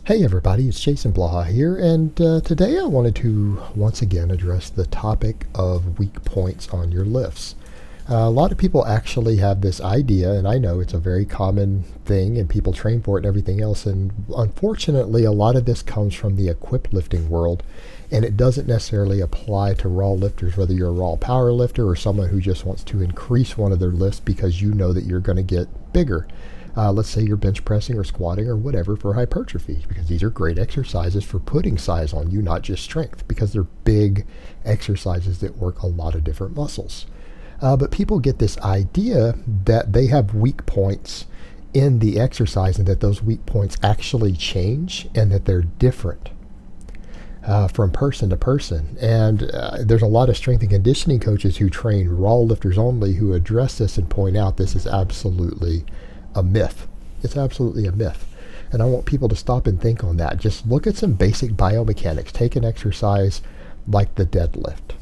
Hey everybody, it's Jason Blaha here, and today I wanted to once again address the topic of weak points on your lifts. A lot of people actually have this idea, and I know it's a very common thing, and people train for it and everything else, and unfortunately a lot of this comes from the equipped lifting world, and it doesn't necessarily apply to raw lifters, whether you're a raw power lifter or someone who just wants to increase one of their lifts because you know that you're going to get bigger. Let's say you're bench pressing or squatting or whatever for hypertrophy, because these are great exercises for putting size on you, not just strength, because they're big exercises that work a lot of different muscles. But people get this idea that they have weak points in the exercise and that those weak points actually change and that they're different from person to person. And there's a lot of strength and conditioning coaches who train raw lifters only who address this and point out this is absolutely a myth. It's absolutely a myth. And I want people to stop and think on that. Just look at some basic biomechanics. Take an exercise like the deadlift.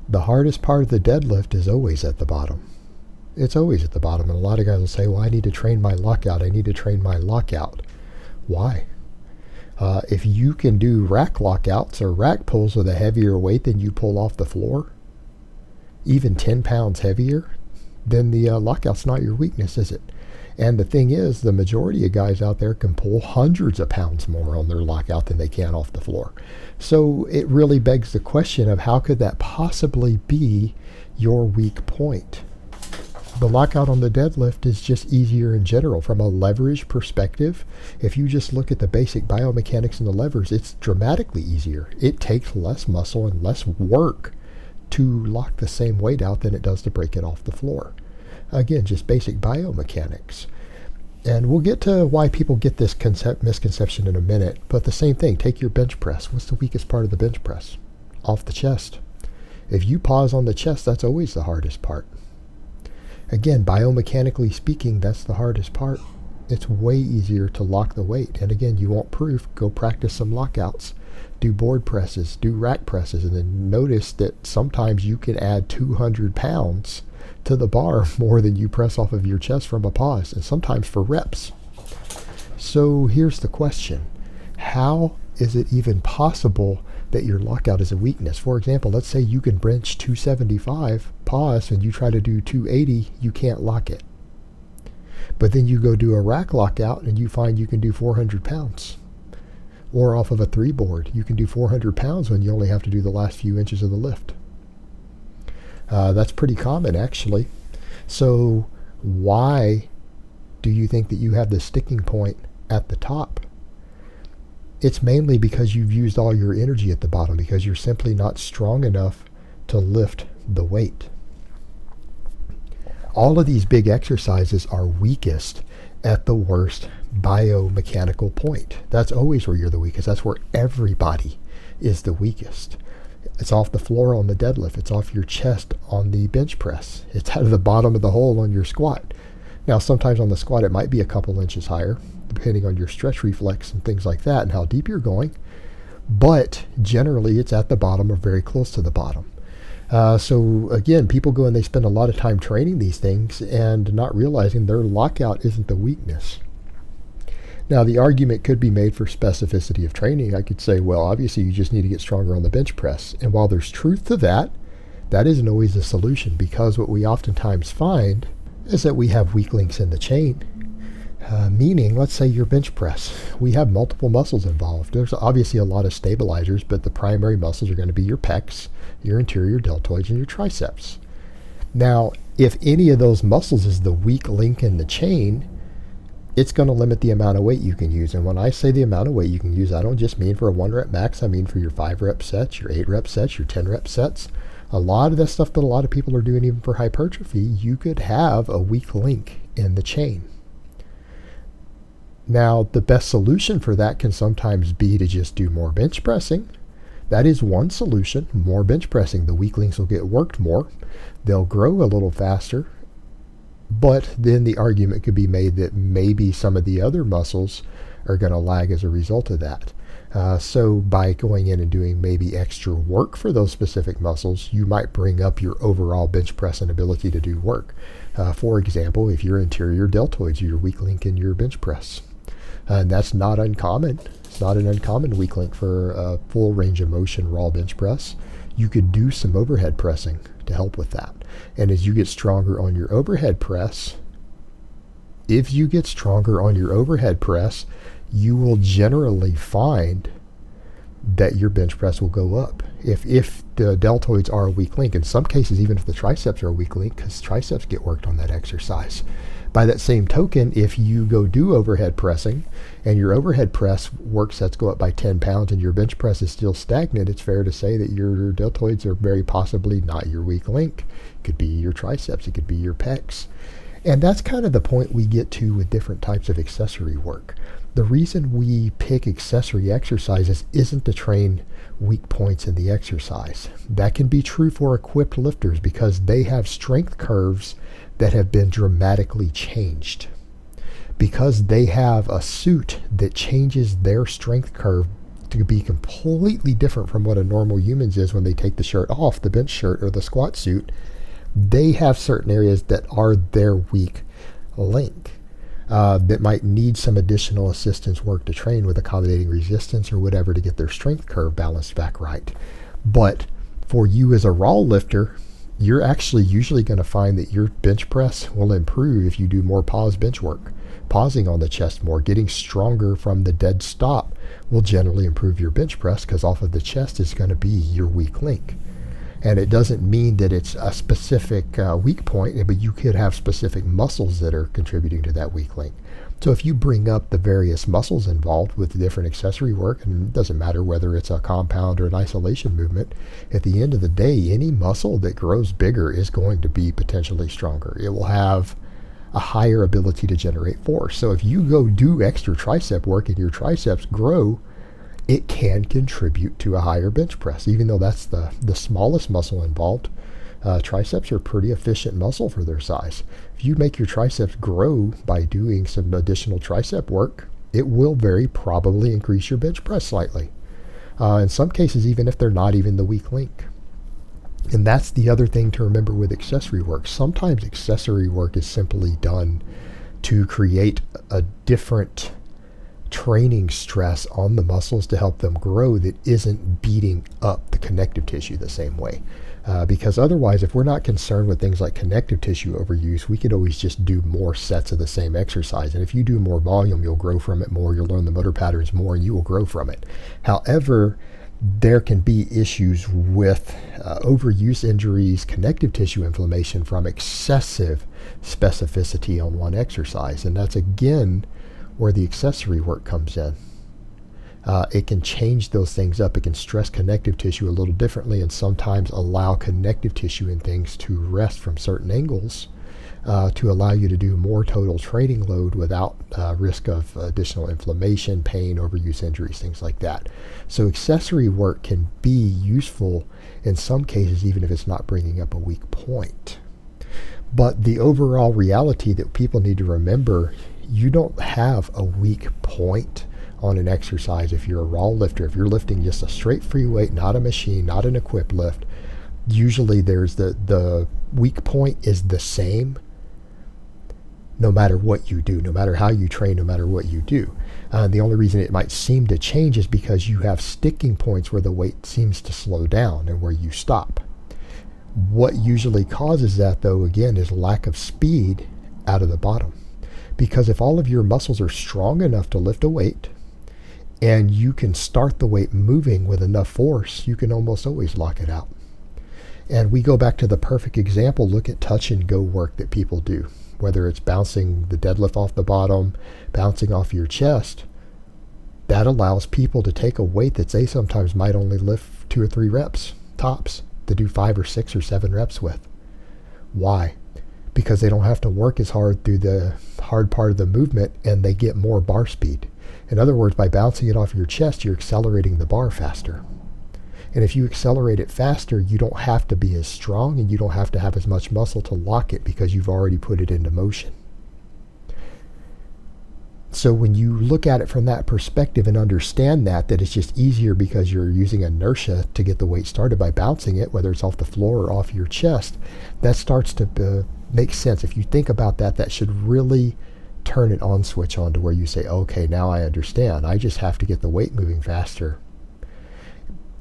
The hardest part of the deadlift is always at the bottom. It's always at the bottom. And a lot of guys will say, well, I need to train my lockout. I need to train my lockout. Why? If you can do rack lockouts or rack pulls with a heavier weight than you pull off the floor, even 10 pounds heavier, then the lockout's not your weakness, is it? And the thing is, the majority of guys out there can pull hundreds of pounds more on their lockout than they can off the floor. So it really begs the question of how could that possibly be your weak point? The lockout on the deadlift is just easier in general. From a leverage perspective, if you just look at the basic biomechanics and the levers, it's dramatically easier. It takes less muscle and less work to lock the same weight out than it does to break it off the floor. Again, just basic biomechanics. And we'll get to why people get this misconception in a minute, but the same thing, take your bench press. What's the weakest part of the bench press? Off the chest. If you pause on the chest, that's always the hardest part. Again, biomechanically speaking, that's the hardest part. It's way easier to lock the weight. And again, you want proof, go practice some lockouts. Do board presses, do rack presses, and then notice that sometimes you can add 200 pounds to the bar more than you press off of your chest from a pause, and sometimes for reps. So here's the question. How is it even possible that your lockout is a weakness? For example, let's say you can bench 275, pause, and you try to do 280, you can't lock it. But then you go do a rack lockout and you find you can do 400 pounds. Or off of a 3 board, you can do 400 pounds when you only have to do the last few inches of the lift. That's pretty common, actually. So why do you think that you have the sticking point at the top? It's mainly because you've used all your energy at the bottom, because you're simply not strong enough to lift the weight. All of these big exercises are weakest at the worst biomechanical point. That's always where you're the weakest. That's where everybody is the weakest. It's off the floor on the deadlift. It's off your chest on the bench press. It's out of the bottom of the hole on your squat. Now, sometimes on the squat, it might be a couple inches higher, depending on your stretch reflex and things like that and how deep you're going. But generally, it's at the bottom or very close to the bottom. So again, people go and they spend a lot of time training these things and not realizing their lockout isn't the weakness. Now, the argument could be made for specificity of training. I could say, well, obviously you just need to get stronger on the bench press. And while there's truth to that, that isn't always the solution, because what we oftentimes find is that we have weak links in the chain. Meaning, let's say your bench press. We have multiple muscles involved. There's obviously a lot of stabilizers, but the primary muscles are going to be your pecs, your anterior deltoids, and your triceps. Now, if any of those muscles is the weak link in the chain, it's going to limit the amount of weight you can use. And when I say the amount of weight you can use, I don't just mean for a 1 rep max. I mean for your 5 rep sets, your 8 rep sets, your 10 rep sets. A lot of the stuff that a lot of people are doing even for hypertrophy, you could have a weak link in the chain. Now, the best solution for that can sometimes be to just do more bench pressing. That is one solution, more bench pressing. The weak links will get worked more. They'll grow a little faster. But then the argument could be made that maybe some of the other muscles are going to lag as a result of that. So by going in and doing maybe extra work for those specific muscles, you might bring up your overall bench press and ability to do work. For example, if your anterior deltoids are your weak link in your bench press. And that's not uncommon. It's not an uncommon weak link for a full range of motion raw bench press. You could do some overhead pressing to help with that. And as you get stronger on your overhead press, if you get stronger on your overhead press, you will generally find that your bench press will go up. If the deltoids are a weak link, in some cases even if the triceps are a weak link, because triceps get worked on that exercise. By that same token, if you go do overhead pressing and your overhead press work sets go up by 10 pounds and your bench press is still stagnant, it's fair to say that your deltoids are very possibly not your weak link. It could be your triceps, it could be your pecs. And that's kind of the point we get to with different types of accessory work. The reason we pick accessory exercises isn't to train weak points in the exercise. That can be true for equipped lifters because they have strength curves that have been dramatically changed. Because they have a suit that changes their strength curve to be completely different from what a normal human's is when they take the shirt off, the bench shirt or the squat suit, they have certain areas that are their weak link. That might need some additional assistance work to train with accommodating resistance or whatever to get their strength curve balanced back right. But for you as a raw lifter, you're actually usually going to find that your bench press will improve if you do more pause bench work. Pausing on the chest more, getting stronger from the dead stop will generally improve your bench press because off of the chest is going to be your weak link. And it doesn't mean that it's a specific weak point, but you could have specific muscles that are contributing to that weak link. So if you bring up the various muscles involved with the different accessory work, and it doesn't matter whether it's a compound or an isolation movement, at the end of the day, any muscle that grows bigger is going to be potentially stronger. It will have a higher ability to generate force. So if you go do extra tricep work and your triceps grow, it can contribute to a higher bench press, even though that's the smallest muscle involved. Triceps are pretty efficient muscle for their size. If you make your triceps grow by doing some additional tricep work, it will very probably increase your bench press slightly. In some cases, even if they're not even the weak link. And that's the other thing to remember with accessory work. Sometimes accessory work is simply done to create a different training stress on the muscles to help them grow that isn't beating up the connective tissue the same way. Because otherwise, if we're not concerned with things like connective tissue overuse, we could always just do more sets of the same exercise. And if you do more volume, you'll grow from it more, you'll learn the motor patterns more, and you will grow from it. However, there can be issues with overuse injuries, connective tissue inflammation from excessive specificity on one exercise. And that's, again, where the accessory work comes in. It can change those things up. It can stress connective tissue a little differently and sometimes allow connective tissue and things to rest from certain angles to allow you to do more total training load without risk of additional inflammation, pain, overuse injuries, things like that. So accessory work can be useful in some cases even if it's not bringing up a weak point. But the overall reality that people need to remember, you don't have a weak point on an exercise if you're a raw lifter. If you're lifting just a straight free weight, not a machine, not an equipped lift, usually there's the weak point is the same no matter what you do, no matter how you train, no matter what you do. The only reason it might seem to change is because you have sticking points where the weight seems to slow down and where you stop. What usually causes that, though, again, is lack of speed out of the bottom. Because if all of your muscles are strong enough to lift a weight and you can start the weight moving with enough force, you can almost always lock it out. And we go back to the perfect example. Look at touch and go work that people do, whether it's bouncing the deadlift off the bottom, bouncing off your chest. That allows people to take a weight that they sometimes might only lift 2 or 3 reps tops to do 5 or 6 or 7 reps with. Why? Because they don't have to work as hard through the hard part of the movement and they get more bar speed. In other words, by bouncing it off your chest, you're accelerating the bar faster. And if you accelerate it faster, you don't have to be as strong and you don't have to have as much muscle to lock it because you've already put it into motion. So when you look at it from that perspective and understand that it's just easier because you're using inertia to get the weight started by bouncing it, whether it's off the floor or off your chest, that starts to make sense. If you think about that, that should really turn an on switch on to where you say, okay, now I understand. I just have to get the weight moving faster.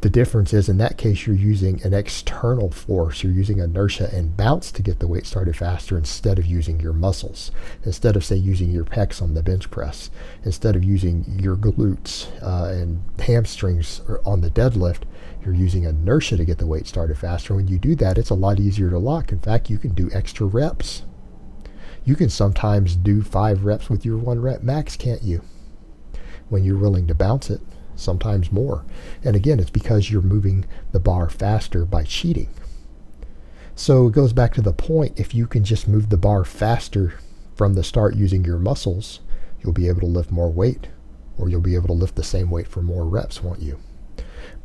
The difference is, in that case, you're using an external force. You're using inertia and bounce to get the weight started faster instead of using your muscles. Instead of, say, using your pecs on the bench press. Instead of using your glutes and hamstrings on the deadlift, you're using inertia to get the weight started faster. When you do that, it's a lot easier to lock. In fact, you can do extra reps. You can sometimes do 5 reps with your 1 rep max, can't you? When you're willing to bounce it. Sometimes more. And again, it's because you're moving the bar faster by cheating. So it goes back to the point, if you can just move the bar faster from the start using your muscles, you'll be able to lift more weight, or you'll be able to lift the same weight for more reps, won't you?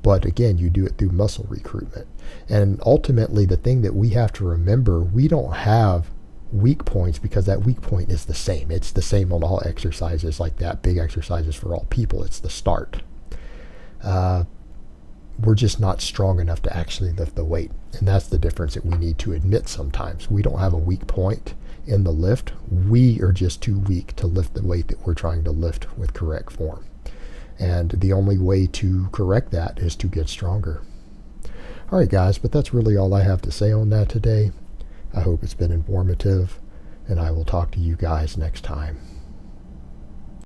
But again, you do it through muscle recruitment. And ultimately, the thing that we have to remember, we don't have weak points because that weak point is the same. It's the same on all exercises like that, big exercises for all people. It's the start. We're just not strong enough to actually lift the weight. And that's the difference that we need to admit sometimes. We don't have a weak point in the lift. We are just too weak to lift the weight that we're trying to lift with correct form. And the only way to correct that is to get stronger. All right, guys, but that's really all I have to say on that today. I hope it's been informative, and I will talk to you guys next time.